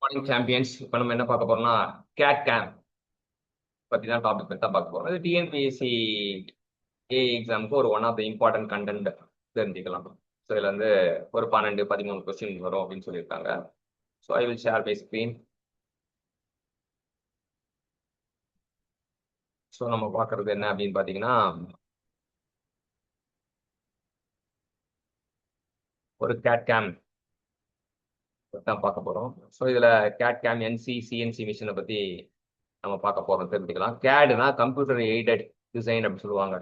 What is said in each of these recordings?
Morning champions. இப்போ நம்ம என்ன பார்க்க போறோம்னா கேட் கேம் பத்தி தான் டாபிக் பற்றி தான் பார்க்க போறோம். இது டிஎன்பிஎஸ்சி எக்ஸாமுக்கு ஒரு one of the important content தெரிஞ்சுக்கலாம். ஸோ இதுல வந்து ஒரு 12-13 கொஸ்டின் வரும் அப்படின்னு சொல்லியிருக்காங்க. So I will share my screen. So நம்ம பார்க்கறது என்ன அப்படின்னு பார்த்தீங்கன்னா ஒரு கேட் கேம் தான் பார்க்க போறோம். ஸோ இதுல கேட் கேம் சிஎன்சி மிஷினை பத்தி நம்ம பார்க்க போறோம், தெரிஞ்சுக்கலாம். கேடுனா கம்ப்யூட்டர் எய்டட் டிசைன் அப்படின்னு சொல்லுவாங்க.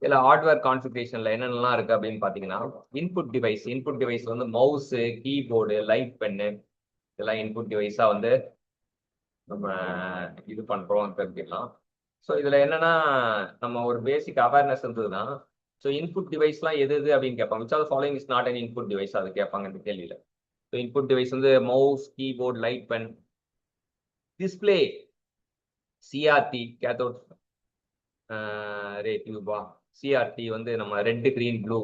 இதுல ஹார்ட்வேர் கான்ஃபிகரேஷன்ல என்னென்னலாம் இருக்கு அப்படின்னு பாத்தீங்கன்னா இன்புட் டிவைஸ் வந்து மவுஸ், கீபோர்டு, லைட் பென்னு, இதெல்லாம் இன்புட் டிவைஸா வந்து நம்ம இது பண்றோம் தெரிஞ்சுக்கலாம். ஸோ இதுல என்னன்னா நம்ம ஒரு பேசிக் அவேர்னஸ் இருந்ததுன்னா, ஸோ இன்புட் டிவைஸ்லாம் எது எது அப்படின்னு கேட்பாங்க. Which are following is not an input device, அது கேட்பாங்க இந்த கேள்வியில. ஸோ இன்புட் டிவைஸ் வந்து mouse, keyboard, light pen, display, CRT cathode ray டியூபா, சிஆர்டி வந்து நம்ம ரெட், கிரீன், ப்ளூ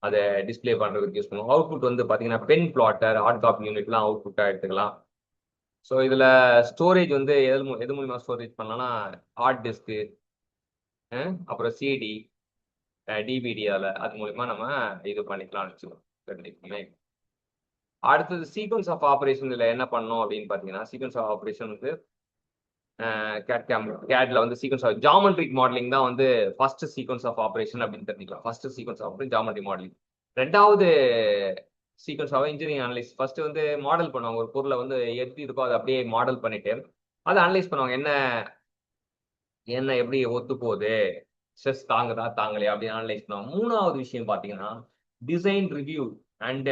அதை டிஸ்பிளே பண்றதுக்கு யூஸ் பண்ணுவோம். அவுட்புட் வந்து பாத்தீங்கன்னா பென் பிளாட்டர், ஹார்ட் காப்பி யூனிட்லாம் அவுட்புட்டா எடுத்துக்கலாம். ஸோ இதுல ஸ்டோரேஜ் வந்து எது மூலியமா ஸ்டோரேஜ் பண்ணலாம்னா ஹார்ட் டிஸ்க்கு, அப்புறம் சிடி, டிவிடி, அது மூலியமா நம்ம இது பண்ணிக்கலாம்னு வச்சுக்கோங்க. அடுத்தது சீக்வன்ஸ் ஆஃப் ஆப்ரேஷன். இதுல என்ன பண்ணோம் அப்படின்னு பாத்தீங்கன்னா சீக்வன்ஸ் ஆஃப் ஆப்ரேஷன் வந்து கேட்ல வந்து சீக்வன்ஸ் ஆஃப் ஜாமெட்ரிக் மாடலிங் தான் வந்து ஃபர்ஸ்ட் சீக்வன்ஸ் ஆஃப் ஆப்ரேஷன் அப்படின்னு தெரிஞ்சுக்கலாம். First sequence of geometric modelling. ரெண்டாவது sequence of engineering analyse. First வந்து மாடல் பண்ணுவாங்க, ஒரு பொருளை வந்து எப்படி இருக்கோ அதை அப்படியே மாடல் பண்ணிட்டு அதை அனலைஸ் பண்ணுவாங்க. என்ன என்ன எப்படி ஒத்து போகுது, ஸ்ட்ரெஸ் தாங்குதா தாங்கலையா அப்படின்னு அனலைஸ் பண்ணுவாங்க. மூணாவது விஷயம் பாத்தீங்கன்னா டிசைன் ரிவ்யூ அண்ட்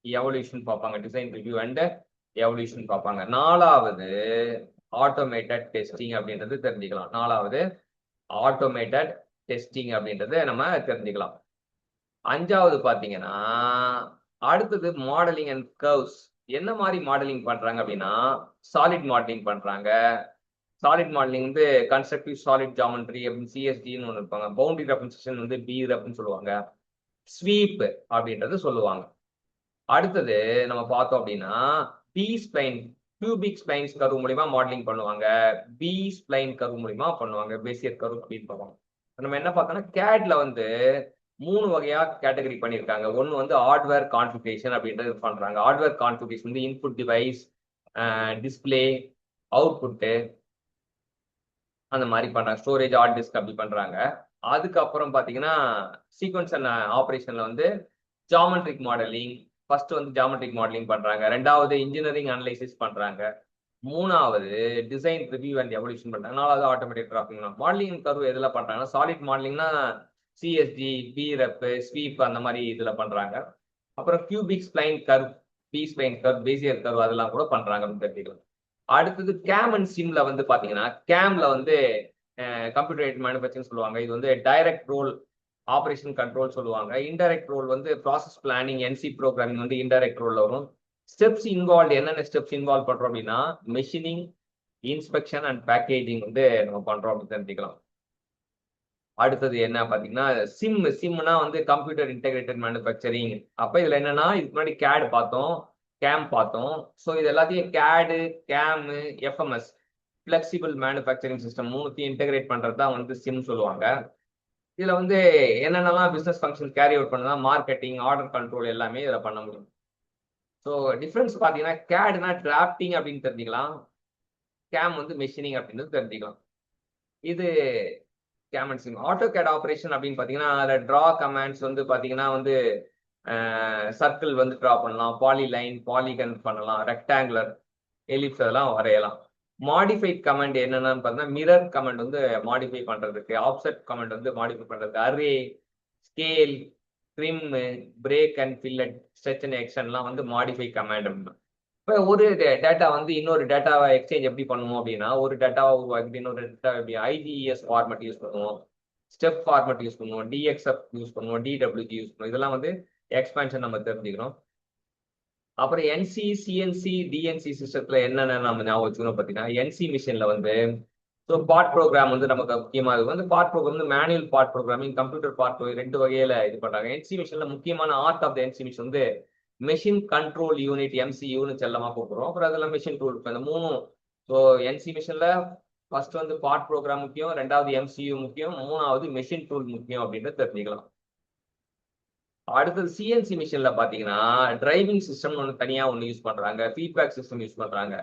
எவல்யூஷன் பார்ப்பாங்க. டிசைன் ரிவ்யூ அண்ட் எவல்யூஷன் பார்ப்பாங்க. நாலாவது ஆட்டோமேட்டட் டெஸ்டிங் அப்படின்றது தெரிஞ்சுக்கலாம். நாலாவது ஆட்டோமேட்டட் டெஸ்டிங் அப்படின்றத நம்ம தெரிஞ்சுக்கலாம். அஞ்சாவது பாத்தீங்கன்னா அடுத்தது மாடலிங் அண்ட் கர்வ்ஸ். என்ன மாதிரி மாடலிங் பண்றாங்க அப்படின்னா சாலிட் மாடலிங் பண்றாங்க. சாலிட் மாடலிங் வந்து கன்ஸ்ட்ரக்டிவ் சாலிட் ஜாமெட்ரி அப்படின்னு சிஎஸ்டின்னு ஒன்று இருப்பாங்க. பவுண்டரி ரெப்ரசன்டேஷன் வந்து அப்படின்னு சொல்லுவாங்க. ஸ்வீப் அப்படின்றது சொல்லுவாங்க. அடுத்தது நம்ம பார்த்தோம் அப்படின்னா பி ஸ்ப்ளைன், கியூபிக் ஸ்ப்ளைன்ஸ் கர்வ் மூலியமா மாடலிங் பண்ணுவாங்க. பி ஸ்ப்ளைன் கர்வ் மூலியமா பண்ணுவாங்க. பேசியர் கர்வ் அப்படின்னு பண்ணுவாங்க. நம்ம என்ன பார்த்தோம்னா கேட்ல வந்து 3 வகையா கேட்டகரி பண்ணியிருக்காங்க. ஒன்று வந்து ஹார்ட்வேர் கான்ஃபிகரேஷன் அப்படின்றது பண்றாங்க. ஹார்ட்வேர் கான்ஃபிகரேஷன் வந்து இன்புட் டிவைஸ், டிஸ்பிளே, அவுட்புட்டு அந்த மாதிரி பண்றாங்க. ஸ்டோரேஜ், ஹார்ட் டிஸ்க் அப்படி பண்றாங்க. அதுக்கப்புறம் பாத்தீங்கன்னா சீக்வன்ஸ் அண்ட் ஆப்ரேஷன்ல வந்து ஜாமெட்ரிக் மாடலிங். ஃபர்ஸ்ட் வந்து ஜாமெட்ரிக் மாடலிங் பண்றாங்க. ரெண்டாவது இன்ஜினியரிங் அனலைசிஸ் பண்றாங்க. மூணாவது டிசைன் ரிவ்யூ அண்ட் எவல்யூஷன் பண்றாங்க. நாலாவது ஆட்டோமேட்டிக் டிராஃபிங். மாடலிங் கர்வ் எதுல பண்றாங்கன்னா சாலிட் மாடலிங்னா சிஎஸ்டி, பி ரெப், ஸ்வீப் அந்த மாதிரி இதுல பண்றாங்க. அப்புறம் cubic spline curve, B spline curve, Bezier curve அதெல்லாம் கூட பண்றாங்க அப்படின்னு தெரிஞ்சுக்கலாம். அடுத்தது கேம் அண்ட் சிம்ல வந்து பாத்தீங்கன்னா கேம்ல வந்து கம்ப்யூட்டர் எய்டட் மேனுஃபேக்சரிங் சொல்லுவாங்க. இது வந்து டைரக்ட் ரோல் ஆப்ரேஷன் கண்ட்ரோல் சொல்லுவாங்க. இன்டைரக்ட் ரோல் வந்து ப்ராசஸ் பிளானிங், என்சி ப்ரோக்ராமிங் வந்து இன்டைரக்ட் ரோல்ல வரும். ஸ்டெப்ஸ் இன்வால்வ், என்னென்ன ஸ்டெப்ஸ் இன்வால்வ் பண்றோம் அப்படின்னா மெஷினிங், இன்ஸ்பெக்ஷன் அண்ட் பேக்கேஜிங் வந்து நம்ம பண்றோம் அப்படின்னு தெரிஞ்சுக்கலாம். அடுத்தது என்ன பாத்தீங்கன்னா சிம்னா வந்து கம்ப்யூட்டர் இன்டெகிரேட்டட் மேனுஃபேக்சரிங். அப்ப இதுல என்னன்னா இதுக்கு முன்னாடி கேட் பார்த்தோம், கேம் பார்த்தோம். ஸோ இது எல்லாத்தையும் கேடு, game, FMS flexible manufacturing system மூணுத்தையும் இன்டெகிரேட் பண்றது தான் வந்து சிம் சொல்லுவாங்க. இதுல வந்து என்னென்னலாம் பிசினஸ் ஃபங்க்ஷன் கேரி அவுட் பண்ணுதா மார்க்கெட்டிங், ஆர்டர் கண்ட்ரோல் எல்லாமே இதுல பண்ண முடியும். ஸோ டிஃபரன்ஸ் பாத்தீங்கன்னா கேடுனா டிராஃப்டிங் அப்படின்னு தெரிஞ்சுக்கலாம். கேம் வந்து மெஷினிங் அப்படின்னு தெரிஞ்சுக்கலாம். இது CAM and sim. AutoCAD operation அப்படின்னு பாத்தீங்கன்னா அதில் டிரா கமாண்ட்ஸ் வந்து பாத்தீங்கன்னா வந்து சர்க்கிள் வந்து டிரா பண்ணலாம், பாலி லைன், பாலிகன் பண்ணலாம், ரெக்டாங்குலர், எலிப்ஸ் அதெல்லாம் வரையலாம். மாடிஃபைட் கமெண்ட் என்னென்னு பார்த்தீங்கன்னா மிரர் கமெண்ட் வந்து மாடிஃபை பண்றதுக்கு, ஆப்செட் கமெண்ட் வந்து மாடிஃபை பண்றதுக்கு, array, scale, trim, break and fillet, stretch and எக்ஸ்டென்ட்லாம் வந்து மாடிஃபை கமெண்ட் அப்படின்னா. இப்போ ஒரு டேட்டா வந்து இன்னொரு டேட்டாவை எக்ஸ்சேஞ்ச் எப்படி பண்ணுவோம் அப்படின்னா ஒரு டேட்டாவை உருவாக்கிட்டு இன்னொரு டேட்டா எப்படி ஐஜிஎஸ் ஃபார்மேட் யூஸ் பண்ணுவோம், ஸ்டெப் ஃபார்மேட் யூஸ் பண்ணுவோம், டிஎக்ஸ்எஃப் யூஸ் பண்ணுவோம், டிடபிள்யூஜி யூஸ் பண்ணுவோம். இதெல்லாம் வந்து எக்ஸ்பான்ஷன் நம்ம தெரிஞ்சுக்கிறோம். அப்புறம் என்சி, சிஎன்சி, டிஎன்சி சிஸ்டத்துல என்னென்ன நம்ம ஞாபகம் வச்சுக்கணும் பார்த்தீங்கன்னா என்சி மிஷின்ல வந்து ஸோ பார்ட் ப்ரோக்ராம் வந்து நமக்கு முக்கியமாக இருக்கும். வந்து பார்ட் ப்ரோக்ராம் வந்து manual part programming, computer part ரெண்டு வகையில இது பண்றாங்க. என்சி மிஷின்ல முக்கியமான part of the NC machine வந்து மெஷின் கண்ட்ரோல் யூனிட் எம்சியூன்னு செல்லமா கூப்பிடுறோம். அப்புறம் அதெல்லாம் மெஷின் டூல். இந்த மூணும். ஸோ என்சி மிஷின்ல ஃபர்ஸ்ட் வந்து பார்ட் ப்ரோக்ராம் முக்கியம், ரெண்டாவது எம்சியூ முக்கியம், மூணாவது மெஷின் டூல் முக்கியம் அப்படின்றத தெரிஞ்சுக்கலாம். அடுத்தது சிஎன்சி மிஷின்ல பாத்தீங்கன்னா டிரைவிங் சிஸ்டம் ஒன்று தனியா ஒன்று யூஸ் பண்றாங்க, ஃபீட்பேக் சிஸ்டம் யூஸ் பண்றாங்க.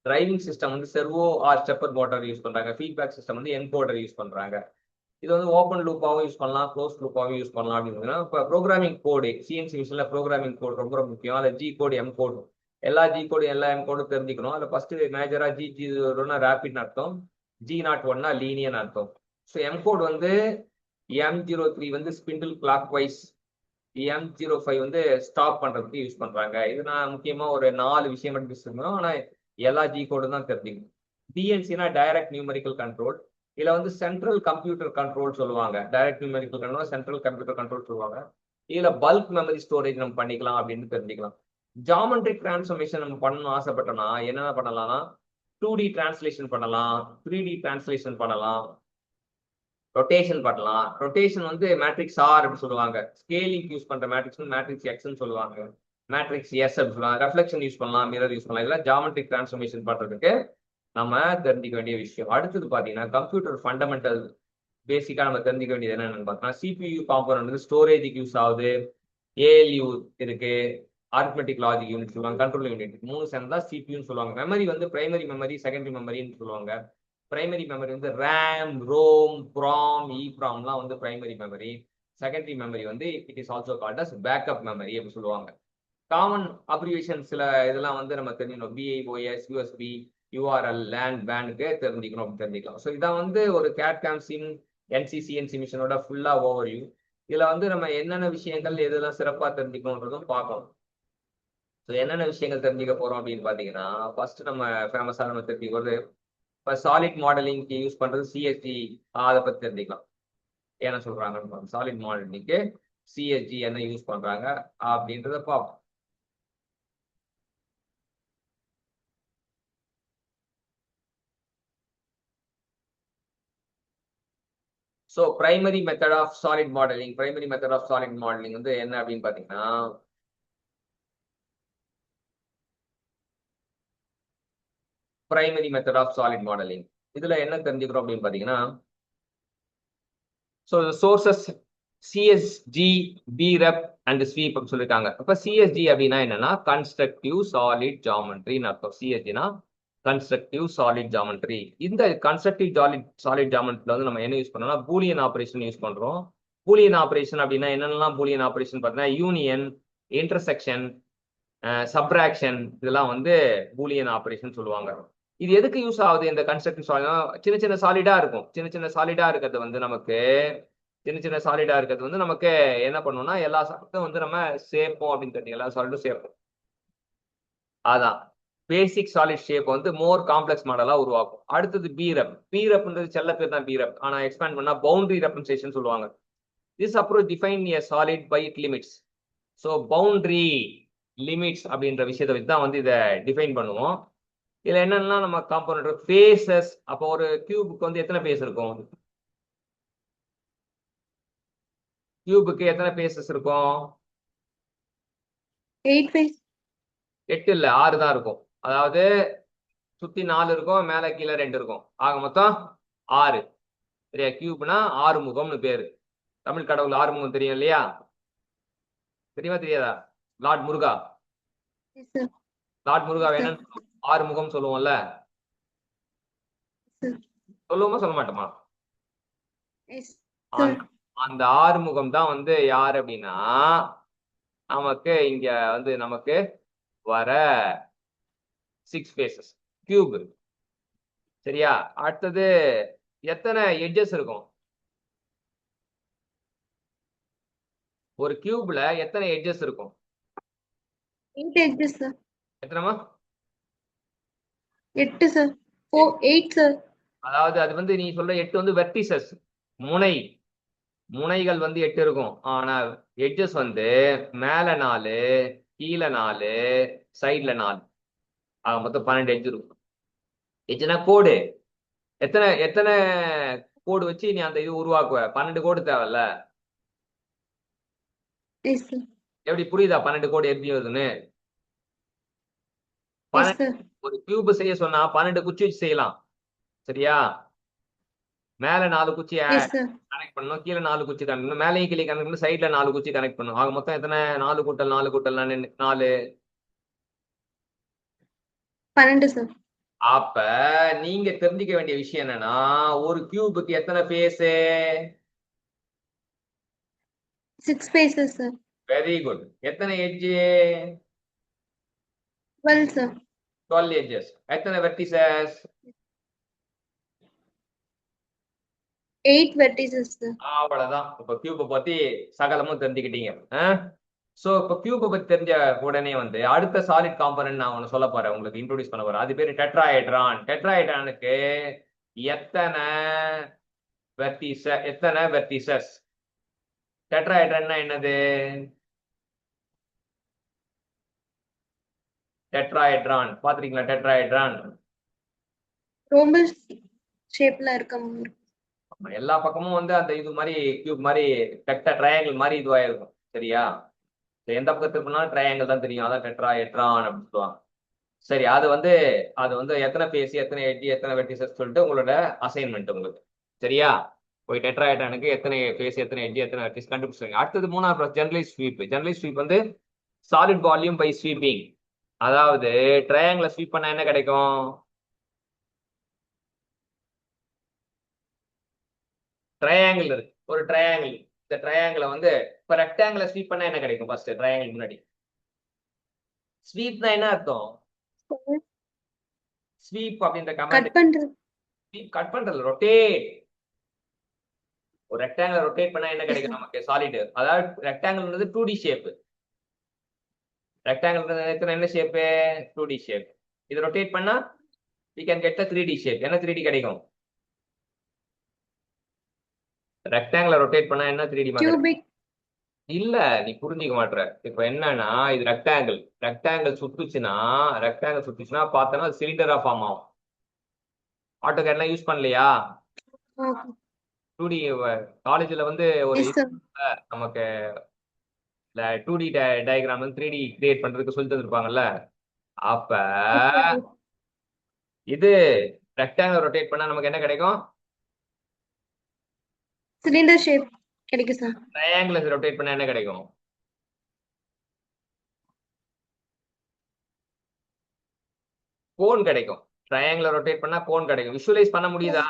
டிரைவிங் சிஸ்டம் வந்து servo or stepper motor use பண்றாங்க, ஃபீட்பேக் சிஸ்டம் வந்து என்கோடர் யூஸ் பண்றாங்க. இது வந்து ஓப்பன் லூப்பாகவும் யூஸ் பண்ணலாம், க்ளோஸ் லூப்பாகவும் யூஸ் பண்ணலாம் அப்படின்னா இப்போ ப்ரோக்ராமிங் கோடு சிஎன்சி மிஷின்ல ப்ரோக்ராமிங் கோட் ரொம்ப முக்கியம். அதில் ஜி கோடு எம் கோடு எல்லா ஜி கோடு எல்லா எம் கோடும் தெரிஞ்சுக்கணும். அதில் ஃபர்ஸ்ட் மேஜரா ஜி0னா ரேபிட்னு அர்த்தம், G01னா லீனியன் அர்த்தம். ஸோ எம் கோட் வந்து M03 வந்து ஸ்பிண்டில் கிளாக் வைஸ், M05 வந்து ஸ்டாப் பண்றதுக்கு யூஸ் பண்றாங்க. இது நான் முக்கியமா ஒரு 4 விஷயம் மட்டும் பேசுறோம். ஆனா எல்லா ஜி கோடும் தான் தெரிஞ்சுக்கணும். டிஎன்சினா டைரக்ட் நியூமரிக்கல் கண்ட்ரோல். இதுல வந்து சென்ட்ரல் கம்ப்யூட்டர் கண்ட்ரோல் சொல்லுவாங்க. Direct numerical control central computer control சொல்லுவாங்க. இதுல பல்க் மெமரி ஸ்டோரேஜ் நம்ம பண்ணிக்கலாம் அப்படின்னு தெரிஞ்சுக்கலாம். ஜாமெட்ரிக் டிரான்ஸ்ஃபர்மேஷன் நம்ம பண்ணணும்னு ஆசைப்பட்டோம்னா என்னென்ன பண்ணலாம்னா 2D டிரான்ஸ்லேஷன் பண்ணலாம், 3D டிரான்ஸ்லேஷன் பண்ணலாம், ரொட்டேஷன் பண்ணலாம். ரொட்டேஷன் வந்து மேட்ரிக்ஸ் ஆர் அப்படின்னு சொல்லுவாங்க. ஸ்கேலிங் யூஸ் பண்ற மேட்ரிக்ஸ் மேட்ரிக்ஸ் எக்ஸ்ன்னு சொல்லுவாங்க, மேட்ரிக்ஸ் எஸ் அப்படின்னு சொல்லுவாங்க. ரெஃப்ளெக்ஷன் யூஸ் பண்ணலாம், மிரர் யூஸ் பண்ணலாம். இதெல்லாம் ஜாமெட்ரிக் டிரான்ஸ்ஃபர்மேஷன் பண்றதுக்கு நம்ம தெரிஞ்சுக்க வேண்டிய விஷயம். அடுத்தது பாத்தீங்கன்னா கம்ப்யூட்டர் ஃபண்டமெண்டல் பேசிக்கா நம்ம தெரிஞ்சுக்க வேண்டியது என்னன்னு பார்த்தோம்னா சிபியூ காம்போனன்ட் வந்து ஸ்டோரேஜுக்கு யூஸ் ஆகுது, ஏஎல்யூ இருக்கு, ஆர்த்மெட்டிக் லாஜிக் யூனிட் சொல்லுவாங்க, கண்ட்ரோல் யூனிட். மூணு சேர்ந்தா சிபியூன்னு சொல்லுவாங்க. மெமரி வந்து பிரைமரி மெமரி, செகண்டரி மெமரின்னு சொல்லுவாங்க. பிரைமரி மெமரி வந்து ரேம், ரோம், ப்ராம், இப்ராம்லாம் வந்து பிரைமரி மெமரி. செகண்டரி மெமரி வந்து it is also called as backup memory அப்படின்னு சொல்லுவாங்க. காமன் அப்ரிவேஷன் சில இதெல்லாம் வந்து நம்ம தெரிஞ்சுக்கணும். பிஐஓஎஸ், யூஎஸ்பி, யூஆர்எல், லேண்ட், பேனுக்கு தெரிஞ்சுக்கணும் அப்படின்னு தெரிஞ்சுக்கலாம். ஸோ இதான் வந்து ஒரு கேட் கேம்சின் என்சிசிஎன்சி மிஷனோட ஃபுல்லா ஓவர்வியூ. இதுல வந்து நம்ம என்னென்ன விஷயங்கள் எதெல்லாம் சிறப்பா தெரிஞ்சுக்கணுன்றதும் பார்க்கணும். ஸோ என்னென்ன விஷயங்கள் தெரிஞ்சுக்க போறோம் அப்படின்னு பாத்தீங்கன்னா ஃபர்ஸ்ட் நம்ம ஃபேமஸா நம்ம தெரிஞ்சுக்கிறது இப்போ சாலிட் மாடலிங்க்கு யூஸ் பண்றது சிஎஸ்ஜி. அதை பத்தி தெரிஞ்சுக்கலாம், என்ன சொல்றாங்கன்னு. சாலிட் மாடலிங்க்கு சிஎஸ்ஜி என்ன யூஸ் பண்றாங்க அப்படின்றத பார்ப்போம். So primary method of solid modelling, primary method of solid modelling வந்து என்ன அப்படின்னு பாத்தீங்கன்னா primary method of solid modelling இதுல என்ன தெரிஞ்சுக்கிறோம் அப்படின்னு பாத்தீங்கன்னா so sources CSG, B rep and sweep அப்படின்னு சொல்லியிருக்காங்க. அப்ப சிஎஸ்ஜி அப்படின்னா என்னன்னா கன்ஸ்ட்ரக்டிவ் சாலிட் ஜாமெட்ரின்னு அர்த்தம். சிஎஸ்ஜினா கன்ஸ்ட்ரக்டிவ் சாலிட் ஜாமெட்ரி. இந்த கன்ஸ்ட்ரக்டிவ் சாலிட் ஜாமெட்ரில வந்து நம்ம என்ன யூஸ் பண்ணோம்னா பூலியன் ஆபரேஷன் யூஸ் பண்றோம். பூலியன் ஆபரேஷன் அப்படின்னா என்னென்னலாம் பூலியன் ஆபரேஷன் பார்த்தீங்கன்னா யூனியன், இன்டர்செக்ஷன், சப்ராக்ஷன், இதெல்லாம் வந்து பூலியன் ஆபரேஷன் சொல்லுவாங்க. இது எதுக்கு யூஸ் ஆகுது? இந்த கன்ஸ்ட்ரக்டிவ் சாலிட் சின்ன சின்ன சாலிடா இருக்கும். சின்ன சின்ன சாலிடா இருக்கிறது வந்து நமக்கு என்ன பண்ணும்னா எல்லா சாலிட்டும் வந்து நம்ம சேர்ப்போம் அப்படின்னு தெரியும். எல்லா சாலிட்டும் சேர்ப்போம். அதான் பேசிக் சாலிட் ஷேப் வந்து மோர் காம்ப்ளெக்ஸ் மாடலா உருவாக்கும். அடுத்தது பீரப். பீரப்ன்றது செல்ல பேர் தான் பீரப். ஆனா எக்ஸ்பேண்ட் பண்ணா பவுண்டரி ரெப்ரசன்டேஷன் சொல்லுவாங்க. This approach define a solid by it limits. So boundary limits அப்படின்ற விஷயத்தை வச்சு தான் வந்து இதை டிஃபைன் பண்ணுவோம். இதுல என்னன்னா நம்ம காம்போனன்ட் ஃபேஸஸ். அப்போ ஒரு கியூபுக்கு வந்து எத்தனை ஃபேஸ் இருக்கும்? கியூபுக்கு எத்தனை ஃபேஸஸ் இருக்கும்? 8 இல்ல 6 தான் இருக்கும். அதாவது சுத்தி 4 இருக்கும், மேல கீழே 2 இருக்கும். ஆக மொத்தம் 6. சரியா? கியூப்னா ஆறுமுகம்னு பேரு. தமிழ் கடவுள் ஆறுமுகம் தெரியும் இல்லையா? தெரியுமா தெரியாதா? லார்ட் முருகா. லார்ட் முருகா வேணும் ஆறுமுகம் சொல்லுவோம்ல, சொல்லுவோமா சொல்ல மாட்டோமா? அந்த ஆறுமுகம் தான் வந்து யார் அப்படின்னா நமக்கு இங்க வந்து நமக்கு வர 6 ஃபேஸஸ் கியூப். சரியா? அடுத்தது எத்தனை எட்ஜஸ் இருக்கும்? ஒரு கியூப்ல எத்தனை எட்ஜஸ் இருக்கும்? 8 edges sir. எத்தனைமா? 8 sir. 8 sir. அதாவது அது வந்து நீ சொல்ற 8 வந்து வெர்டிசஸ், முனைகள் வந்து 8 இருக்கும். ஆனா எட்ஜஸ் வந்து மேல 4, கீழே 4, சைட்ல 4. ஆக மொத்தம் 12 எட்ஜ் இருக்கும். எட்ஜ்னா கோடு. எத்தனை எத்தனை கோடு வச்சு நீ அந்த இது உருவாக்குவ? 12 கோடு தேவையில்ல? Yes sir. எப்படி புரியுதா 12 கோடு எப்படி வருதுன்னு? Yes, 12 sir. ஒரு கியூப் செய்ய சொன்னா 12 குச்சி வச்சு செய்யலாம். சரியா? மேல 4 குச்சி Yes, sir. கனெக்ட் பண்ணணும், கீழே 4 குச்சி கனெக்ட் பண்ணணும், மேலேயும் கீழே கனெக்ட் பண்ணணும், சைட்ல 4 குச்சி கனெக்ட் பண்ணணும். ஆக மொத்தம் எத்தனை? 4 கூட்டல் 4 கூட்டல் 4. 12, sir. அப்ப நீங்க தெரிஞ்சுக்க வேண்டிய விஷயம் என்னன்னா, ஒரு கியூபுக்கு எத்தனை face? 6 spaces, sir. Very good. எத்தனை எட்ஜ்? 12, sir. 12 எட்ஜஸ். எத்தனை வெர்டிசஸ்? 8 vertices, sir. அவ்வளவுதான். இப்ப கியூபை பத்தி சகலமும் தெரிஞ்சுக்கிட்டீங்க. சோ இப்ப கியூபை பத்தி தெரிஞ்ச உடனே வந்து அடுத்த சாலிட் காம்பனன்ட் நான் ஒன்னு சொல்ல போறேன், உங்களுக்கு இன்ட்ரோடியூஸ் பண்ண போறேன். அது பேரு டெட்ராஹெட்ரான். டெட்ராஹெட்ரானுக்கு எத்தனை வெர்டிசஸ்? டெட்ராஹெட்ரான்னா என்னது? டெட்ராஹெட்ரான் பாத்திருக்கீங்களா? டெட்ராஹெட்ரான் Rhombus shape ல இருக்க எல்லா பக்கமும் வந்து அந்த இது மாதிரி கியூப் மாதிரி ட்ரையாங்கிள் மாதிரி இதுவாயிருக்கும். சரியா? எந்த பக்கத்துக்கு போனாலும் ட்ரையாங்கிள் தான் தெரியும். அதான் டெட்ராஹெட்ரான் அப்படின்னு சொல்லுவாங்க. சரி, அது வந்து எத்தனை பேசி எத்தனை எட்டி எத்தனை வெர்டிசஸ் சொல்லிட்டு உங்களோட அசைன்மெண்ட் உங்களுக்கு. சரியா? போய் டெட்ராஹெட்ரானுக்கு எத்தனை பேசி எத்தனை எட்டி எத்தனை வெர்டிஸ் கண்டுபிடிச்சாங்க. அடுத்தது 3வது ஜெனரலைஸ் ஸ்வீப். ஜெனரலைஸ் ஸ்வீப் வந்து சாலிட் வால்யூம் பை ஸ்வீப்பிங். அதாவது ட்ரையாங்கிள ஸ்வீப் பண்ணா என்ன கிடைக்கும்? ட்ரையாங்கிள் இருக்கு, ஒரு ட்ரையாங்கிள். இந்த ட்ரையாங்கிள வந்து இப்ப ரெக்டாங்கிள ஸ்வீப் பண்ணா என்ன கிடைக்கும்? ஃபர்ஸ்ட் ட்ரையாங்கிள் முன்னாடி ஸ்வீப்னா என்ன அர்த்தம்? ஸ்வீப் அப்படின்ற கட் கமாண்ட். பண்றது. ஸ்வீப் கட் பண்றது, ரொட்டேட். ஒரு ரெக்டாங்கிள் ரொட்டேட் பண்ணா என்ன கிடைக்கும் நமக்கு? சாலிட். அதாவது ரெக்டாங்கிள்ன்றது 2D ஷேப். ரெக்டாங்கிள் என்ன ஷேப்? 2D shape. இது ரொட்டேட் பண்ணா we can get the 3D shape. என்ன 3D கிடைக்கும்? ரெக்டாங்கிள ரொட்டேட் பண்ணா என்ன 3D மாதிரி? Cubic. இல்ல, நீ புரிஞ்சுக்க மாட்ற. இப்ப என்னன்னா இது ரெக்டாங்கிள் சுத்துச்சுன்னா பார்த்தனா சிலிண்டரா ஃபார்ம் ஆகும். ஆட்டோகேட்லாம் யூஸ் பண்ணலையா? Okay. 2D காலேஜ்ல வந்து ஒரு Yes, sir. நமக்கு 2D டயக்ராம் வந்து 3D கிரியேட் பண்றதுக்கு சொல்லி தந்திருப்பாங்கல்ல. அப்ப Okay. இது ரெக்டாங்கிள் ரொட்டேட் பண்ணா நமக்கு என்ன கிடைக்கும்? Cylinder shape கிடைக்கும், sir. ட்ரையாங்கிள் ரொட்டேட் பண்ணா என்ன கிடைக்கும்? கோன் கிடைக்கும். ட்ரையாங்கிள் ரொட்டேட் பண்ணா கோன் கிடைக்கும். விஷுவலைஸ் பண்ண முடியுதா?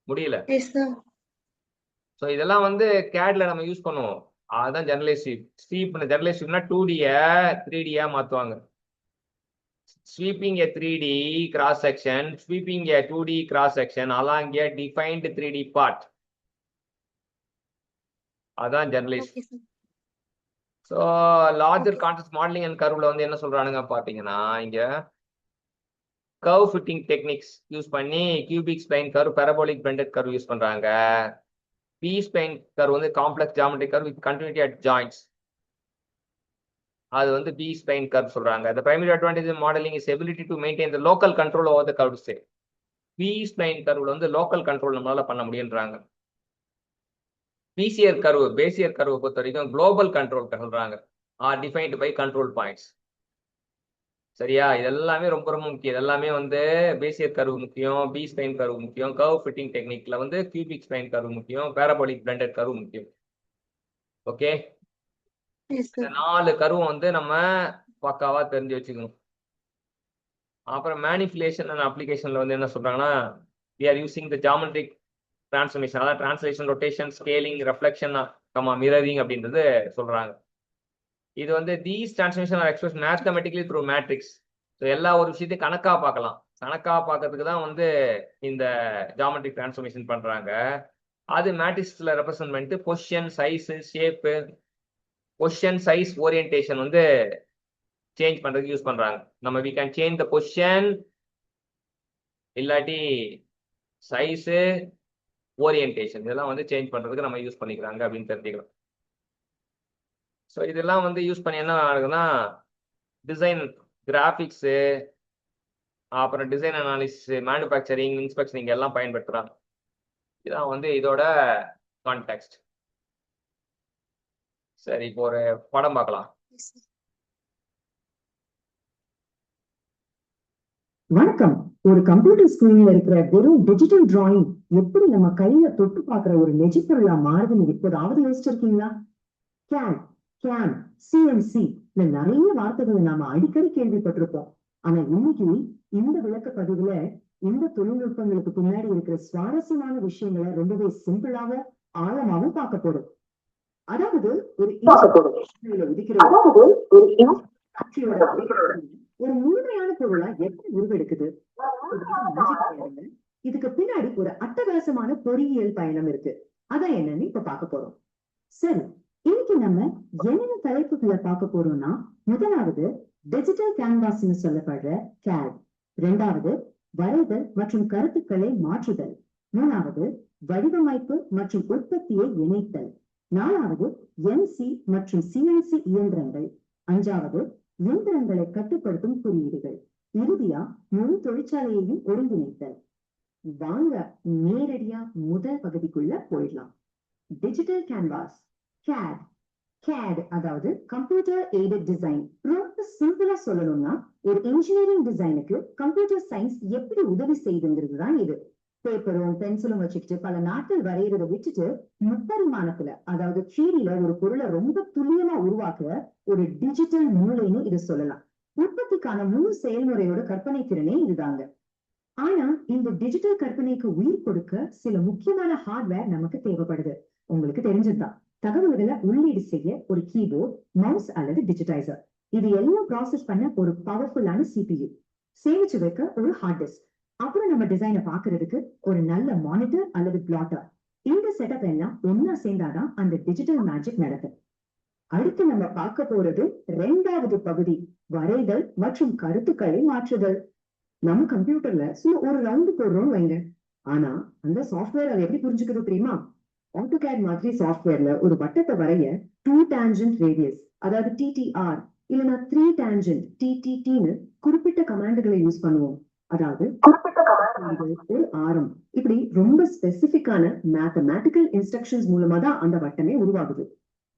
முடியல. Yes, sir. ஸோ இதெல்லாம் வந்து கேட்ல நம்ம யூஸ் பண்ணுவோம். அதுதான் ஜெனரலைஸ் ஸ்வீப். ஜெனரலைஸ் ஸ்வீப்னா 2D-ய 3D-யா மாத்துவாங்க. Sweeping a 3D cross section, sweeping a 2D cross section along a defined 3D part. அதான் generalise. Okay, sir. So larger context modelling and கர்வ்ல வந்து என்ன சொல்றானுங்க பாத்தீங்கன்னா, இங்க கர்வ் ஃபிட்டிங் டெக்னிக்ஸ் யூஸ் பண்ணி cubic spline curve, parabolic blended curve use பண்றாங்க. B spline curve வந்து complex geometric curve with continuity at joints. அது வந்து பி ஸ்ப்ளைன் கர்வ் சொல்றாங்க. The primary advantage in modeling is ability to maintain the local control over the curved state. B spline கர்வ்ல வந்து local control நம்மளால பண்ண முடியுன்றாங்க. பேசியர் curve பொறுத்த வரைக்கும் global control சொல்றாங்க. Are defined by control points. சரியா? இதெல்லாமே ரொம்ப ரொம்ப முக்கியம். இதெல்லாமே வந்து பேசியர் கர்வ் முக்கியம், பி ஸ்ப்ளைன் கர்வ் முக்கியம், கர்வ் ஃபிட்டிங் டெக்னிக்ல வந்து கியூபிக் ஸ்ப்ளைன் கர்வ் முக்கியம், பேரபோலிக் பிளெண்டட் கர்வ் முக்கியம். ஓகே, Yes, இந்த sir. 4 கர்வும் வந்து நம்ம பக்காவா தெரிஞ்சு வச்சுக்கணும். அப்புறம் மேனிபுலேஷன் அண்ட் அப்ளிகேஷன்ல வந்து என்ன சொல்றாங்கன்னா, we are using the geometric transformation, அதாவது translation, rotation, scaling, reflection, mirroring அப்படின்றது சொல்றாங்க. இது வந்து these transformation are expressed mathematically through matrix. So எல்லா ஒரு விஷயத்தையும் கணக்கா பார்க்கலாம். கணக்கா பார்க்கறதுக்கு தான் வந்து இந்த ஜியோமெட்ரிக் டிரான்ஸ்ஃபர்மேஷன் பண்றாங்க. அது மேட்ரிக்ஸ்ல ரெப்ரசன்ட் பண்ணிட்டு position, size, shape, position, size, orientation வந்து சேஞ்ச் பண்றதுக்கு யூஸ் பண்றாங்க. நம்ம we can change the position, இல்லாட்டி சைஸ், ஓரியன்டேஷன், இதெல்லாம் வந்து சேஞ்ச் பண்றதுக்கு நம்ம யூஸ் பண்ணிக்கிறாங்க அப்படின்னு தெரிஞ்சுக்கலாம். ஸோ இதெல்லாம் வந்து யூஸ் பண்ணி என்ன ஆகுதுன்னா, டிசைன், கிராஃபிக்ஸ், அப்புறம் டிசைன் அனாலிசிஸ், மேனுஃபேக்சரிங், இன்ஸ்பெக்ஷனிங் எல்லாம் பயன்படுத்துறாங்க. இதான் வந்து இதோட கான்டெக்ஸ்ட். சரி, இப்போ ஒரு படம் பார்க்கலாம். Yes, sir. வணக்கம். ஒரு கம்ப்யூட்டர் ஸ்கிரீன்ல இருக்கிற வெறும் டிஜிட்டல் டிராயிங் எப்படி நம்ம கையில தொட்டு பார்க்கிற ஒரு நெஜப்பொருளா மாறுதுன்னு எப்போதாவது யோசிச்சிருக்கீங்களா? கேட், கேம், சிஎன்சி நிறைய வார்த்தைகளை நாம அடிக்கடி கேள்விப்பட்டிருப்போம். ஆனா இன்னைக்கு இந்த விளக்க பதிவுல இந்த தொழில்நுட்பங்களுக்கு பின்னாடி இருக்கிற சுவாரஸ்யமான விஷயங்களை ரொம்பவே சிம்பிளாக ஆழமாவும் பார்க்க போறோம். அதாவது ஒரு உதிக்கிற ஒரு முழுமையான பொருளா எப்படி உருவெடுக்குது? இதுக்கு பின்னாடி ஒரு அட்டகாசமான பொறியியல் பயணம் இருக்கு. அதான் என்னன்னு இப்ப பார்க்க போறோம். சரி, இன்னைக்கு நம்ம என்னென்ன தலைப்புகளை பார்க்க போறோம்னா, முதலாவது டிஜிட்டல் கேன்வாஸ்ன்னு சொல்லப்படுற கேட், இரண்டாவது வரைதல் மற்றும் கருத்துக்களை மாற்றுதல், மூணாவது வடிவமைப்பு மற்றும் உற்பத்தியை இணைத்தல், நாலாவது என்சி மற்றும் சிஎன்சி இயந்திரங்கள், அஞ்சாவது இயந்திரங்களை கட்டுப்படுத்தும் குறியீடுகள், இறுதியா முழு தொழிற்சாலையையும் ஒருங்கிணைத்தல். வாங்க நேரடியா முதல் பகுதிக்குள்ள போயிடலாம். Digital canvas, CAD. CAD அதாவது கம்ப்யூட்டர் எய்டட் டிசைன். ரொம்ப சிம்பிளா சொல்லணும்னா, ஒரு இன்ஜினியரிங் டிசைனுக்கு கம்ப்யூட்டர் சயின்ஸ் எப்படி உதவி செய்யுதுங்கிறது தான் இது. பேப்பரும் பென்சிலும் வச்சுக்கிட்டு பல நாட்கள் வரைகிறத விட்டுட்டு முப்பரிமாணத்துல, அதாவது 3D ஒரு பொருளை ரொம்ப துல்லியமா உருவாக்குற ஒரு டிஜிட்டல் மூளைன்னு இதை சொல்லலாம். உற்பத்திக்கான முழு செயல்முறையோட கற்பனை திறனே இதுதாங்க. ஆனா இந்த டிஜிட்டல் கற்பனைக்கு உயிர் கொடுக்க சில முக்கியமான ஹார்ட்வேர் நமக்கு தேவைப்படுது. உங்களுக்கு தெரிஞ்சதுதான், தகவல்களை உள்ளீடு செய்ய ஒரு கீபோர்ட், மவுஸ் அல்லது டிஜிடைசர், இது எல்லாம் ப்ராசஸ் பண்ண ஒரு பவர்ஃபுல்லான CPU, சேமிச்சு வைக்க ஒரு ஹார்ட் டிஸ்க், அப்புறம் நம்ம டிசைனை பாக்குறதுக்கு ஒரு நல்ல மானிட்டர் அல்லது பிளாட்டர். இந்த செட்டப் எல்லாம் ஒன்னா சேர்ந்தாதான் அந்த டிஜிட்டல் மேஜிக் நடக்கும். அடுத்து நம்ம பார்க்க போறது இரண்டாவது பகுதி, வரைதல் மற்றும் கருத்துக்களை மாற்றுதல். நம்ம கம்ப்யூட்டர்ல சும்மா ஒரு ரவுண்டு போடுறோம் வைங்க, ஆனா அந்த சாஃப்ட்வேர் அதை எப்படி புரிஞ்சுக்கிறது தெரியுமா? AutoCAD மாதிரி சாஃப்ட்வேர்ல ஒரு வட்டத்தை வரைய 2 tangent radius, அதாவது TTR, இல்லைன்னா 3 tangent TTTன்னு குறிப்பிட்ட கமாண்டுகளை யூஸ் பண்ணுவோம். அதாவது ஒரு ஆரம், இப்படி ரொம்ப ஸ்பெசிபிக்கான மேத்தமேட்டிக்கல் இன்ஸ்ட்ரக்ஷன்ஸ் மூலமா தான் அந்த வட்டமே உருவாகுது.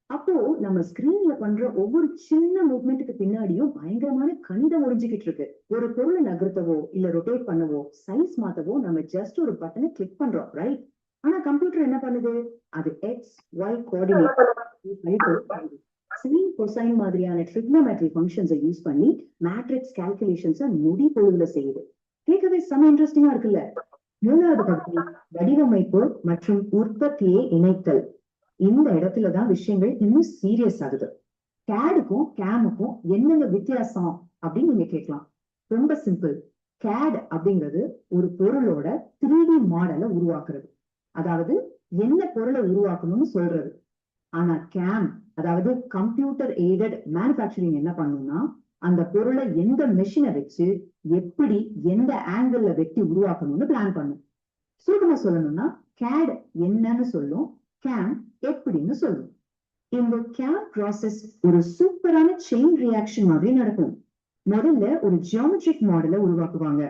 அப்போ நம்ம ஸ்கிரீன்ல பண்ற ஒவ்வொரு சின்ன மூவ்மெண்ட்டுக்கு பின்னாடியும் பயங்கரமான கணிதம் ஒளிஞ்சுக்கிட்டு இருக்கு. ஒரு பொருளை நகர்த்தவோ இல்ல ரொட்டேட் பண்ணவோ சைஸ் மாத்தவோ நம்ம ஜஸ்ட் ஒரு பட்டனை கிளிக் பண்றோம், ரைட்? ஆனா கம்ப்யூட்டர் என்ன பண்ணுது? அது XY கோஆர்டினேட், சைன் கொசைன் மாதிரியான ட்ரிக்னோமெட்ரி ஃபங்க்ஷன்ஸை யூஸ் பண்ணி மேட்ரிக்ஸ் கால்குலேஷன்ஸை நொடி பொழுதுல செய்யுது. கேட்கவே செம இன்ட்ரெஸ்டிங்கா இருக்குல்ல? மூணாவது பகுதி வடிவமைப்பு மற்றும் உற்பத்தியை இணைத்தல். இந்த இடத்துலதான் விஷயங்கள் இன்னும் சீரியஸ் ஆகுது. கேடுக்கும் கேமுக்கும் என்னென்ன வித்தியாசம் அப்படின்னு நீங்க கேட்கலாம். ரொம்ப சிம்பிள். கேட் அப்படிங்கிறது ஒரு பொருளோட 3D மாடலை உருவாக்குறது, அதாவது என்ன பொருளை உருவாக்கணும்னு சொல்றது. ஆனா கேம், அதாவது கம்ப்யூட்டர் எய்டட் மேனுஃபேக்சரிங், என்ன பண்ணும்னா அந்த பொருளை எந்த மெஷினை வச்சு எப்படி எந்த ஆங்கிள் வெட்டி உருவாக்கணும்னு பிளான் பண்ணும். சுருக்கமா சொல்லணும்னா கேட் என்னன்னு சொல்லும், கேம் எப்படின்னு சொல்லும். இந்த கேம் ப்ராசஸ் ஒரு சூப்பரான செயின் ரியாக்ஷன் மாதிரி நடக்கும். முதல்ல ஒரு ஜியோமெட்ரிக் மாடலை உருவாக்குவாங்க,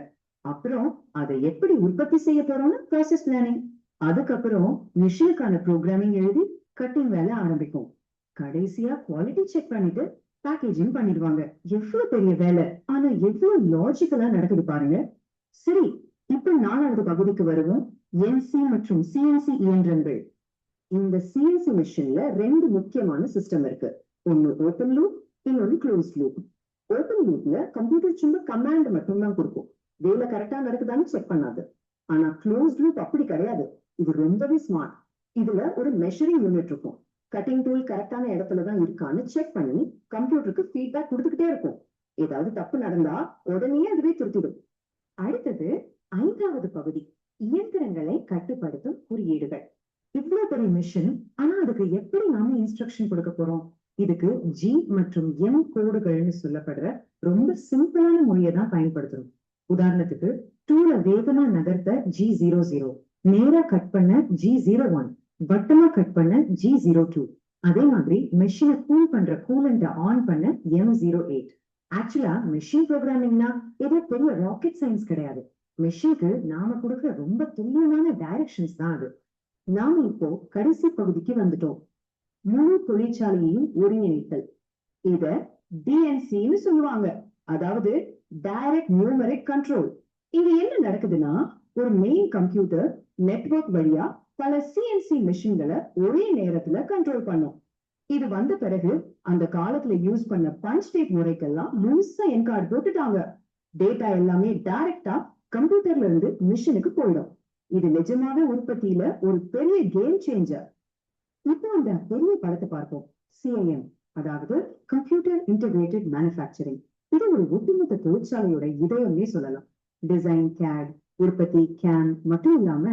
அப்புறம் அதை எப்படி உற்பத்தி செய்ய போறோம்னு ப்ராசஸ் பிளானிங், அதுக்கப்புறம் மிஷினுக்கான ப்ரோக்ராமிங் எழுதி கட்டிங் வேலை ஆரம்பிக்கும். கடைசியா குவாலிட்டி செக் பண்ணிட்டு பேக்கேஜிங் பண்ணிடுவாங்க. எவ்வளவு பெரிய வேலை, ஆனா எவ்வளவு லாஜிக்கலா நடக்குது பாருங்க. சரி, இப்ப நாலாவது பகுதிக்கு வருவோம், என்சி மற்றும் சிஎன்சி இயந்திரங்கள். இந்த சிஎன்சி மிஷின்ல ரெண்டு முக்கியமான சிஸ்டம் இருக்கு. ஒன்னு ஓப்பன் லூப், இன்னொன்னு க்ளோஸ் லூப். ஓப்பன் லூப்ல கம்ப்யூட்டர் சும்மா கமாண்ட் மட்டும் தான் கொடுக்கும், வேலை கரெக்டா நடக்குதான்னு செக் பண்ணாது. ஆனா க்ளோஸ் லூப் அப்படி கிடையாது, இது ரொம்பவே ஸ்மார்ட். இதுல ஒரு மெஷரிங் யூனிட் இருக்கும், கட்டிங் டூல் கரெக்டான இடத்துலதான் இருக்கான்னு செக் பண்ணி கம்ப்யூட்டருக்கு ஃபீட்பேக் கொடுத்துக்கிட்டே இருக்கும். ஏதாவது தப்பு நடந்தா உடனே அதுவே திருத்திடும். அடுத்தது ஐந்தாவது பகுதி, இயந்திரங்களை கட்டுப்படுத்தும் குறியீடுகள். இவ்வளவு பெரிய மிஷின், ஆனா அதுக்கு எப்படி நாம இன்ஸ்ட்ரக்ஷன் கொடுக்க போறோம்? இதுக்கு G மற்றும் M கோடுகள்னு சொல்லப்படுற ரொம்ப சிம்பிளான மொழியை தான் பயன்படுத்தணும். உதாரணத்துக்கு டூலை வேகமா நகர்த்த G00, நேரா கட் பண்ண G01, வட்டமா கட் பண்ண G02. அதே மாதிரி மெஷினை கூல் பண்ற கூலண்ட ஆன் பண்ண M08. ஆக்சுவலா மெஷின் ப்ரோக்ராமிங்னா ஏதோ பெரிய ராக்கெட் சயின்ஸ் கிடையாது. மெஷினுக்கு நாம கொடுக்குற ரொம்ப துல்லியமான டைரக்ஷன்ஸ் தான் அது. நாம இப்போ கடைசி பகுதிக்கு வந்துட்டோம், முழு தொழிற்சாலையையும் ஒருங்கிணைத்தல். இத டிஎன்சின்னு சொல்லுவாங்க. அதாவது டைரக்ட் நியூமரிக் கண்ட்ரோல். இங்க என்ன நடக்குதுன்னா, ஒரு மெயின் கம்ப்யூட்டர் நெட்வொர்க் வழியா பல சிஎன்சி மிஷின்களை ஒரே நேரத்துல கண்ட்ரோல் பண்ணும். இது வந்த பிறகு அந்த காலத்துல யூஸ் பண்ண பஞ்ச் டேப் முறைக்கெல்லாம் முழுசா என்கார்டு போட்டுட்டாங்க. டேட்டா எல்லாமே டைரக்டா கம்ப்யூட்டர்ல இருந்து மிஷினுக்கு போயிடும். இது நிஜமாவே உற்பத்தியில ஒரு பெரிய கேம் சேஞ்சர். இப்போ அந்த பெரிய படத்தை பார்ப்போம். சிஐஎம், அதாவது கம்ப்யூட்டர் இன்டகிரேட்டட் மேனுஃபேக்சரிங். இது ஒரு ஒட்டுமொத்த தொழிற்சாலையோட இதயம்னே சொல்லலாம். டிசைன் கேட், உற்பத்தி கேன் மட்டும் இல்லாம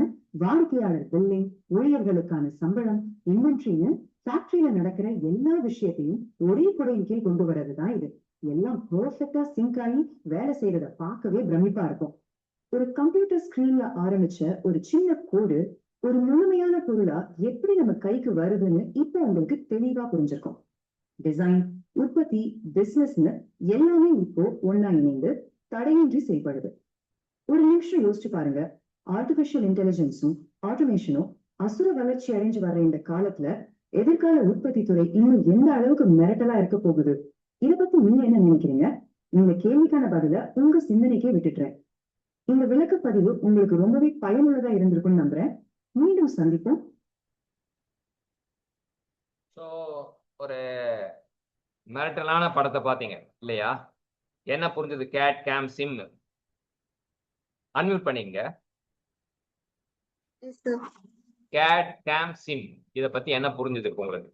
வாடிக்கையாளர் பில்லிங், ஊழியர்களுக்கான சம்பளம், இன்வென்ட்ரின்னு ஃபேக்டரியில நடக்கிற எல்லா விஷயத்தையும் ஒரே குடையின் கீழ் கொண்டு வர்றதுதான் இது. எல்லாம் பெர்ஃபெக்டா சிங்க் ஆகி வேலை செய்யறத பார்க்கவே பிரமிப்பா இருக்கும். ஒரு கம்ப்யூட்டர் ஸ்கிரீன்ல ஆரம்பிச்ச ஒரு சின்ன கோடு ஒரு முழுமையான பொருளா எப்படி நம்ம கைக்கு வருதுன்னு இப்ப உங்களுக்கு தெளிவா புரிஞ்சிருக்கும். டிசைன், உற்பத்தி, பிசினஸ்னு எல்லாமே இப்போ ஒன்னா இணைந்து தடையின்றி செயல்படுது. ஒரு நிமிஷம் யோசிச்சு பாருங்க. ஆர்டிபிஷியல் இன்டெலிஜென்ஸும் ஆட்டோமேஷனும் அசுர வளர்ச்சி அடைஞ்சு வர்ற இந்த காலத்துல எதிர்கால உற்பத்தி துறை இன்னும் எந்த அளவுக்கு மிரட்டலா இருக்க போகுது? இதை பத்தி நீங்க என்ன நினைக்கிறீங்க? இந்த கேள்விக்கான பதில உங்க சிந்தனைக்கே விட்டுட்டுறேன். இந்த விளக்க பதிவு உங்களுக்கு ரொம்பவே பயனுள்ளதா இருந்திருக்கும்னு நம்புறேன். மீண்டும் சந்திப்போம். ஸோ ஒரு மிரட்டலான படத்தை பார்த்தீங்க இல்லையா? என்ன புரிஞ்சது? CAD CAM sim. அன்மியூட் பண்ணிங்க. Yes, sir. CAD CAM sim இதை பத்தி என்ன புரிஞ்சது உங்களுக்கு?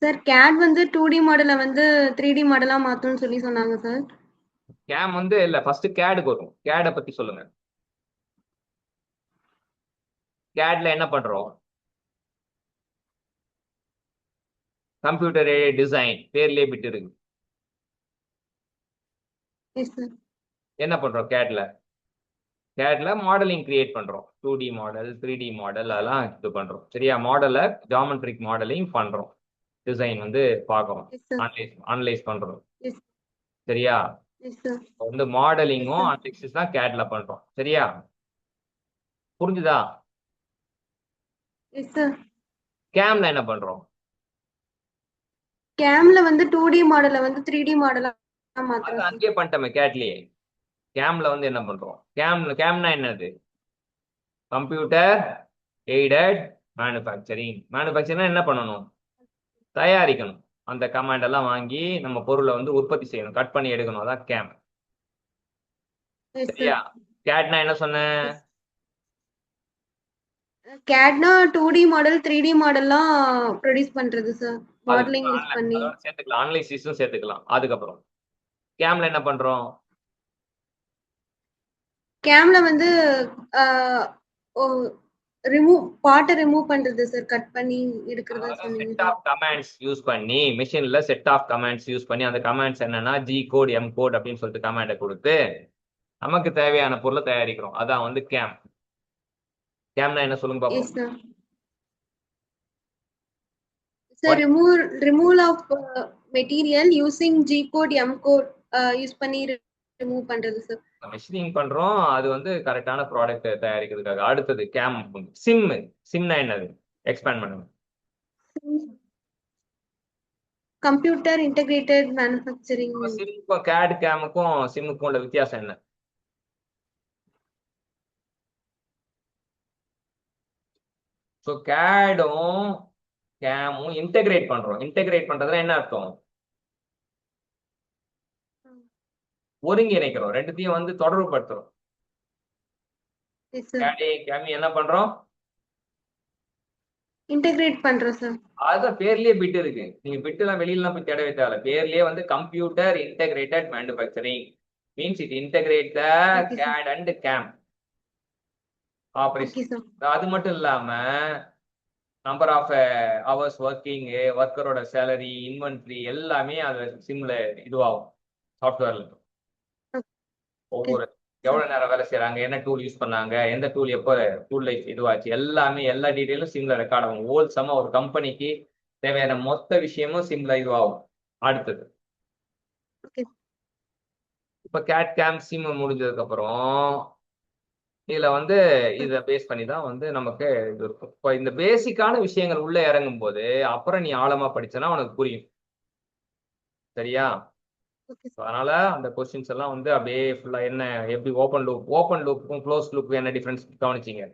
சார் கேட் வந்து 2D மாடலை வந்து 3D மாடலா மாத்தும்னு சொல்லி சொன்னாங்க சார். கேம் வந்து இல்ல, ஃபர்ஸ்ட் கேடுக்கு வரும். கேடை பத்தி சொல்லுங்க. கேட்ல என்ன பண்றோம்? கம்ப்யூட்டர் டிசைன், பேர்லயே பிட் இருக்கு. Yes sir. என்ன பண்றோம் கேட்ல? கேட்ல மாடலிங் கிரியேட் பண்றோம். 2D மாடல், 3D மாடல் அதெல்லாம் இது பண்றோம். சரியா? மாடலை ஜாமெட்ரிக் மாடலிங் பண்றோம். டிசைன் வந்து பார்க்கறோம், எஸ் சார். அனலைஸ் பண்றோம். எஸ் சரியா? Yes sir. வந்து மாடலிங்கும் அனலிசிஸ் தான் கேட்ல பண்றோம். சரியா? புரிஞ்சுதா? Yes sir. கேம்ல என்ன பண்றோம்? கேம்ல வந்து 2D மாடலை வந்து 3D மாடலா அது மாத்துறோம் சார். அங்கேயே பண்ணிட்டோமே கேட்லயே. கேம்ல வந்து என்ன பண்றோம்? கேம்னா என்னது? Computer aided manufacturing. மேனுஃபேக்சரிங் என்ன பண்ணணும்? தயாரிக்கணும். அந்த கமாண்ட் எல்லாம் வாங்கி நம்ம பொருளை வந்து உற்பத்தி செய்யணும், கட் பண்ணி எடுக்கணும். அதான் கேம். எஸ் சரியா? சார். கேட்னா என்ன சொன்னேன்? கேட்னா 2D மாடல் 3D மாடல்லாம் ப்ரொடியூஸ் பண்றது சார். மாடலிங் யூஸ் பண்ணி. அதோட சேர்த்துக்கலாம், அனலைசிஸும் சேர்த்துக்கலாம். அதுக்கப்புறம் கேம்ல என்ன பண்றோம்? கேம்ல வந்து பார்ட்டை ரிமூவ் பண்றது சார், கட் பண்ணி எடுக்கிறதா சொன்னீங்க set sir. Of commands use பண்ணி, மிஷின்ல செட் ஆஃப் கமாண்ட்ஸ் யூஸ் பண்ணி, அந்த கமாண்ட்ஸ் என்னன்னா ஜி கோட், எம் கோட் அப்படின்னு சொல்லிட்டு கமாண்டை கொடுத்து நமக்கு தேவையான பொருளை தயாரிக்கிறோம். அதான் வந்து கேம். கேம்னா என்ன சொல்லுங்க பாப்போம். Yes sir. Sir removal of material using G code M code use பண்ணி ரிமூவ் பண்றது சார். மிஷினிங் பண்றோம், அது வந்து கரெக்டான ப்ராடக்ட் தயாரிக்கிறதுக்காக. அடுத்தது கேம். சிம்னா என்னது? எக்ஸ்பேண்ட் பண்ணுங்க. Computer integrated manufacturing. சிம்முக்கும் கேட் கேமுக்கும் சிம்முக்கும் உள்ள வித்தியாசம் என்ன? ஸோ கேடும் கேமும் இன்டகிரேட் பண்றோம். இன்டகிரேட் பண்றதுல என்ன அர்த்தம்? ஒருங்கிணைக்கிறோம், ரெண்டுத்தையும் வந்து தொடர்பு படுத்துறோம். Yes sir. கேமி என்ன பண்றோம்? இன்டகிரேட் பண்றோம் சார். அதுதான் பேர்லயே பிட் இருக்கு. நீங்க பிட் எல்லாம் வெளியில போய் தேடவே தேவை. பேர்லயே வந்து computer integrated manufacturing means it integrate the Okay, sir. CAD and CAM okay operation. Sir. அது மட்டும் இல்லாம நம்பர் ஆஃப் ஹவர்ஸ் ஒர்க்கிங், ஒர்க்கரோட சேலரி, இன்வென்ட்ரி எல்லாமே அது சிம்ல இதுவாகும். சாஃப்ட்வேர்ல ஒவ்வொரு எவ்வளவு நேரம் வேலை செய்யறாங்க, என்ன டூல் யூஸ் பண்ணாங்க, எந்த டூல் எப்போ டூல் லைஃப் இதுவாச்சு, எல்லாமே எல்லா டீட்டெயிலும் சிம்ல ரெக்கார்ட் ஆகும். ஹோல்சமா ஒரு கம்பெனிக்கு தேவையான மொத்த விஷயமும் சிம்ல இதுவாகும். அடுத்தது ஓகே. இப்ப கேட் கேம் சிம் முடிஞ்சதுக்கு அப்புறம் இதுல வந்து இதை பேஸ் பண்ணி தான் வந்து நமக்கு இது இருக்கும். இப்போ இந்த பேசிக்கான விஷயங்கள் உள்ள இறங்கும் போது அப்புறம் நீ ஆழமா படிச்சனா உனக்கு புரியும். சரியா? ஓகே So, அதனால அந்த கொஸ்டின்ஸ் எல்லாம் வந்து அப்படியே ஃபுல்லா என்ன எப்படி ஓப்பன் லூப்புக்கும் க்ளோஸ் லூப்புக்கும் என்ன டிஃபரன்ஸ் கவனிச்சீங்க?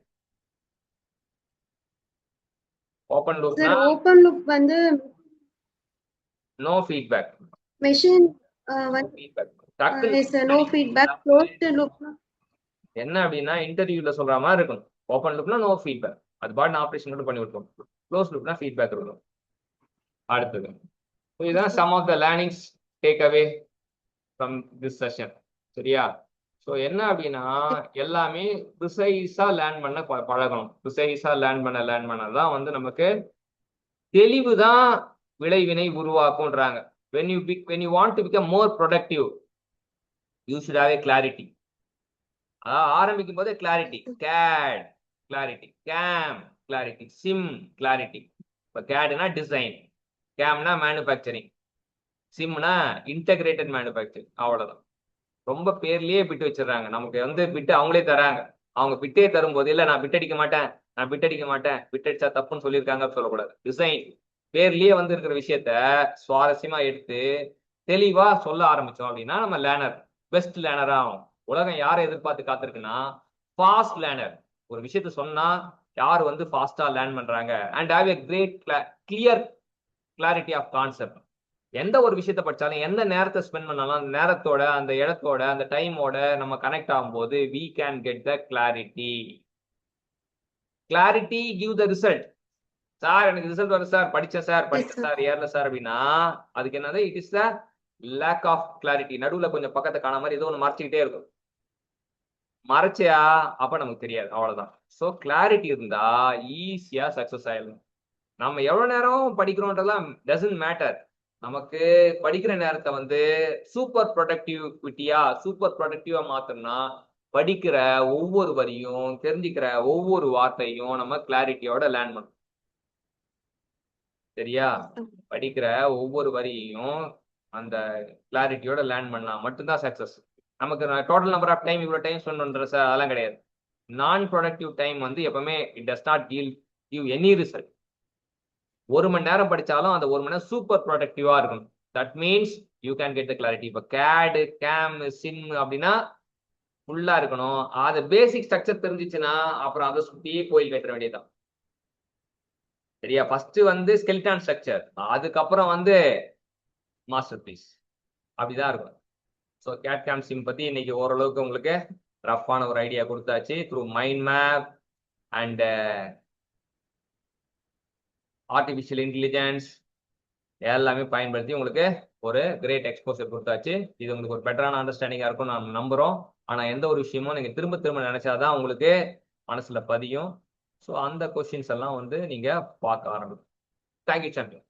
ஓப்பன் லூப்னா சார். ஓப்பன் லூப் வந்து நோ ஃபீட்பேக். மெஷின் வந்து ஃபீட்பேக் டக்குன்னு சார் நோ ஃபீட்பேக். க்ளோஸ்டு லூப்னா என்ன அப்படின்னா இன்டர்வியூல சொல்ற மாதிரி இருக்கணும். ஓப்பன் லூப்னா நோ ஃபீட்பேக், அது பாட்டு ஆப்ரேஷன் மட்டும் பண்ணி விட்டுரும். க்ளோஸ் லூப்னா ஃபீட்பேக் இருக்கும். அடுத்தது இதுதான் some of the learnings take away from this session. சரியா? ஸோ என்ன அப்படின்னா எல்லாமே ப்ரிசைஸா லேர்ன் பண்ண பழகணும். ப்ரிசைஸா லேர்ன் பண்ணதான் வந்து நமக்கு தெளிவு தான் விளைவினை உருவாக்கும்ன்றாங்க. when you want to become more productive, you should have a clarity. ஆரம்பிக்கும் போதே clarity. CAD clarity, CAM clarity, SIM clarity. இப்போ CADனா டிசைன், CAMனா மேனுஃபேக்சரிங், SIMனா இன்டகிரேட்டட் மேனுஃபேக்சரிங். அவ்வளவுதான். ரொம்ப பேர்லயே பிட்டு வச்சிடறாங்க. நமக்கு வந்து பிட்டு அவங்களே தராங்க. அவங்க பிட்டே தரும்போது இல்ல நான் பிட் அடிக்க மாட்டேன், பிட் அடிச்சா தப்புன்னு சொல்லியிருக்காங்க சொல்லக்கூடாது. டிசைன் பேர்லயே வந்து இருக்கிற விஷயத்த சுவாரஸ்யமா எடுத்து தெளிவா சொல்ல ஆரம்பிச்சோம் அப்படின்னா நம்ம லேர்னர், பெஸ்ட் லேர்னரா ஆகும். உலகம் யாரை எதிர்பார்த்து காத்திருக்குன்னா ஃபாஸ்ட் லேர்னர். ஒரு விஷயத்த சொன்னா யார் வந்து ஃபாஸ்டா லேர்ன் பண்றாங்க and have a great clear clarity of concept. எந்த ஒரு விஷயத்த படிச்சாலும் எந்த நேரத்தை ஸ்பெண்ட் பண்ணாலும் அந்த நேரத்தோட அந்த இடத்தோட அந்த டைமோட நம்ம கனெக்ட் ஆகும்போது we can get the clarity. Clarity give the result. Sir எனக்கு ரிசல்ட் வரும் சார், படிச்சேன் சார் ஏறல சார் அப்படின்னா அதுக்கு என்னது? It is the lack of clarity. நடுவுல கொஞ்சம் பக்கத்தை காண மாதிரி ஏதோ ஒன்று மறைச்சிக்கிட்டே இருக்கும். மறைச்சியா அப்ப நமக்கு தெரியாது. அவ்வளவுதான். ஸோ கிளாரிட்டி இருந்தா ஈஸியா சக்சஸ் ஆயிடும். நம்ம எவ்வளவு நேரம் படிக்கிறோன்றதெல்லாம் டசன்ட் மேட்டர். நமக்கு படிக்கிற நேரத்தை வந்து சூப்பர் ப்ரொடக்டிவா மாத்தணும்னா படிக்கிற ஒவ்வொரு வரியும் தெரிஞ்சுக்கிற ஒவ்வொரு வார்த்தையும் நம்ம கிளாரிட்டியோட லேர்ன் பண்ணணும். சரியா? படிக்கிற ஒவ்வொரு வரியும் அந்த கிளாரிட்டியோட லேர்ன் பண்ணா மட்டும்தான் சக்சஸ். நமக்கு டோட்டல் நம்பர் ஆஃப் டைம் இவ்வளவு டைம் ஸ்பெண்ட் பண்ற சார் அதெல்லாம் கிடையாது. நான் ப்ரொடக்டிவ் டைம் வந்து எப்பவுமே it does not give any result. 1 மணி நேரம் படிச்சாலும் அந்த 1 மணி நேரம் சூப்பர் ப்ரொடக்டிவா இருக்கணும். That means you can get the clarity. இப்போ CAD, CAM, SIM அப்படின்னா ஃபுல்லா இருக்கணும். அது பேசிக் ஸ்ட்ரக்சர் தெரிஞ்சிச்சுன்னா அப்புறம் அதை சுத்தியே கோயில் கட்டுற வேண்டியதுதான். சரியா? ஃபர்ஸ்ட் வந்து ஸ்கெலிட்டான் ஸ்ட்ரக்சர், அதுக்கப்புறம் வந்து மாஸ்டர் பீஸ். அப்படிதான் இருக்கும். ஸோ CAD, CAM, SIM பத்தி இன்னைக்கு ஓரளவுக்கு உங்களுக்கு ரஃப்பான ஒரு ஐடியா கொடுத்தாச்சு. Through mind map and artificial intelligence எல்லாமே பயன்படுத்தி உங்களுக்கு ஒரு கிரேட் எக்ஸ்போசர் கொடுத்தாச்சு. இது உங்களுக்கு ஒரு பெட்டரான அண்டர்ஸ்டாண்டிங்கா இருக்கும் நான் நம்புறோம். ஆனா எந்த ஒரு விஷயமும் நீங்க திரும்ப திரும்ப நினைச்சாதான் உங்களுக்கு மனசுல பதியும். ஸோ அந்த கொஸ்டின்ஸ் எல்லாம் வந்து நீங்க பார்க்க ஆரம்பிக்கும். Thank you champion.